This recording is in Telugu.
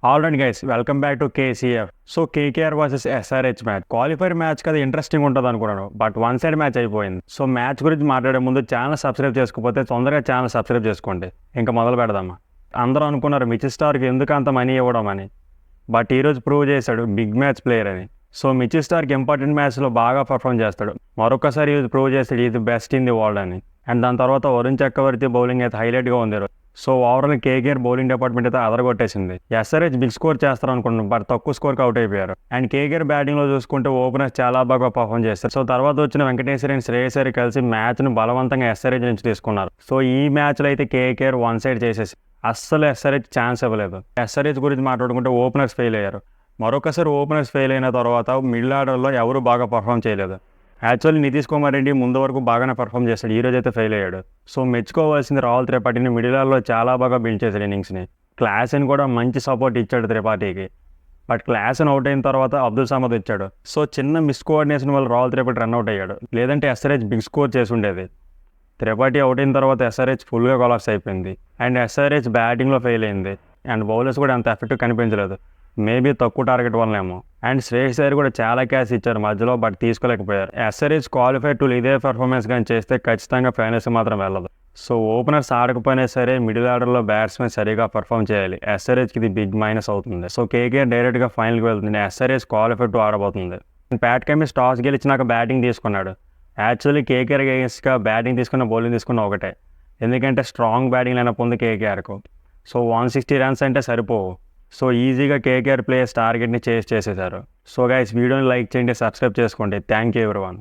Alright guys, welcome back to KCF. So KKR versus SRH match, qualifier match కదా ఇంట్రెస్టింగ్ ఉంటుంది అనుకున్నాను, బట్ వన్ సైడ్ మ్యాచ్ అయిపోయింది. సో మ్యాచ్ గురించి మాట్లాడే ముందు ఛానల్ సబ్స్క్రైబ్ చేసుకోకపోతే తొందరగా ఛానల్ సబ్స్క్రైబ్ చేసుకోండి. ఇంకా మొదలు పెడదామా. అందరూ అనుకున్నారు మిచిల్ స్టార్కి ఎందుకు అంత మనీ ఇవ్వడం అని, బట్ ఈరోజు ప్రూవ్ చేశాడు బిగ్ మ్యాచ్ ప్లేయర్ అని. సో మిచిల్ స్టార్కి ఇంపార్టెంట్ మ్యాచ్లో బాగా పర్ఫామ్ చేస్తాడు. మరొకసారి ఇది ప్రూవ్ చేస్తాడు ఇది బెస్ట్ ఇన్ ది వరల్డ్ అని. అండ్ దాని తర్వాత వరుణ్ చక్రవర్తి బౌలింగ్ అయితే హైలైట్గా ఉంది. So overall KKR bowling department అయితే అదరగొట్టేసింది. ఎస్ఆర్హెచ్ బిగ్ స్కోర్ చేస్తారు అనుకుంటున్నాం, బట్ తక్కువ స్కోర్కి అవుట్ అయిపోయారు. అండ్ కేకేఆర్ బ్యాటింగ్లో చూసుకుంటే ఓపెనర్స్ చాలా బాగా పర్ఫామ్ చేస్తారు. సో తర్వాత వచ్చిన వెంకటేశ్వరి అండ్ శ్రేయస్ అయ్యర్ కలిసి మ్యాచ్ను బలవంతంగా ఎస్ఆర్హెచ్ నుంచి తీసుకున్నారు. సో ఈ మ్యాచ్లో అయితే కేకేఆర్ వన్ సైడ్ చేసేసి అస్సలు ఎస్ఆర్హెచ్ ఛాన్స్ ఇవ్వలేదు. ఎస్ఆర్హెచ్ గురించి మాట్లాడుకుంటే ఓపెనర్స్ ఫెయిల్ అయ్యారు. మరొకసారి ఓపెనర్స్ ఫెయిల్ అయిన తర్వాత మిడిల్ ఆర్డర్లో ఎవరు బాగా పర్ఫామ్ చేయలేదు. యాక్చువల్లీ నితీష్ కుమార్ రెడ్డి ముందు వరకు బాగానే పర్ఫామ్ చేశాడు, ఈ రోజు అయితే ఫెయిల్ అయ్యాడు. సో మెచ్చుకోవాల్సింది రాహుల్ త్రిపాఠిని. మిడిల్ ఆర్డర్లో చాలా బాగా బిల్డ్ చేశాడు ఇన్నింగ్స్ని. క్లాసెన్ కూడా మంచి సపోర్ట్ ఇచ్చాడు త్రిపాఠికి. బట్ క్లాసెన్ అవుట్ అయిన తర్వాత అబ్దుల్ సమద్ ఇచ్చాడు. సో చిన్న మిస్ కోఆర్డినేషన్ వల్ల రాహుల్ త్రిపాఠి రన్అట్ అయ్యాడు, లేదంటే ఎస్ఆర్హెచ్ బిగ్ స్కోర్ చేసి ఉండేది. త్రిపాఠి అవుట్ అయిన తర్వాత ఎస్ఆర్హెచ్ ఫుల్గా కొలాప్స్ అయిపోయింది. అండ్ ఎస్ఆర్హెచ్ బ్యాటింగ్లో ఫెయిల్ అయింది. అండ్ బౌలర్స్ కూడా అంత ఎఫెక్టివ్ కనిపించలేదు, మేబీ తక్కువ టార్గెట్ వల్లనేమో. అండ్ శ్రేయస్ అయ్యర్ కూడా చాలా క్యాచ్ ఇచ్చారు మధ్యలో, బట్ తీసుకోలేకపోయారు. ఎస్ఆర్హెచ్ క్వాలిఫై టు ఇదే పర్ఫార్మెన్స్ కానీ చేస్తే ఖచ్చితంగా ఫైనల్స్ మాత్రం వెళ్ళదు. సో ఓపెనర్స్ ఆడకపోయినా సరే మిడిల్ ఆర్డర్లో బ్యాట్స్మెన్ సరిగా పర్ఫామ్ చేయాలి. ఎస్ఆర్హెచ్కి ఇది బిగ్ మైనస్ అవుతుంది. సో కేకేఆర్ డైరెక్ట్గా ఫైనల్కి వెళ్తుంది. ఎస్ఆర్హెచ్ క్వాలిఫై టు ఆడబోతుంది. ప్యాట్ కమిన్స్ టాస్ గెలిచినాక బ్యాటింగ్ తీసుకున్నాడు. యాక్చువల్లీ కేకేఆర్ అగేన్స్ట్గా బ్యాటింగ్ తీసుకున్న బౌలింగ్ తీసుకున్న ఒకటే, ఎందుకంటే స్ట్రాంగ్ బ్యాటింగ్ లైనప్ ఉంది కేకేఆర్కు. సో 160 రన్స్ అంటే సరిపోవు. సో ఈజీగా కేకేఆర్ ప్లేయర్స్ టార్గెట్ని చేసేసారు. సో గైస్, వీడియోని లైక్ చేయండి, సబ్స్క్రైబ్ చేసుకోండి. Thank you everyone.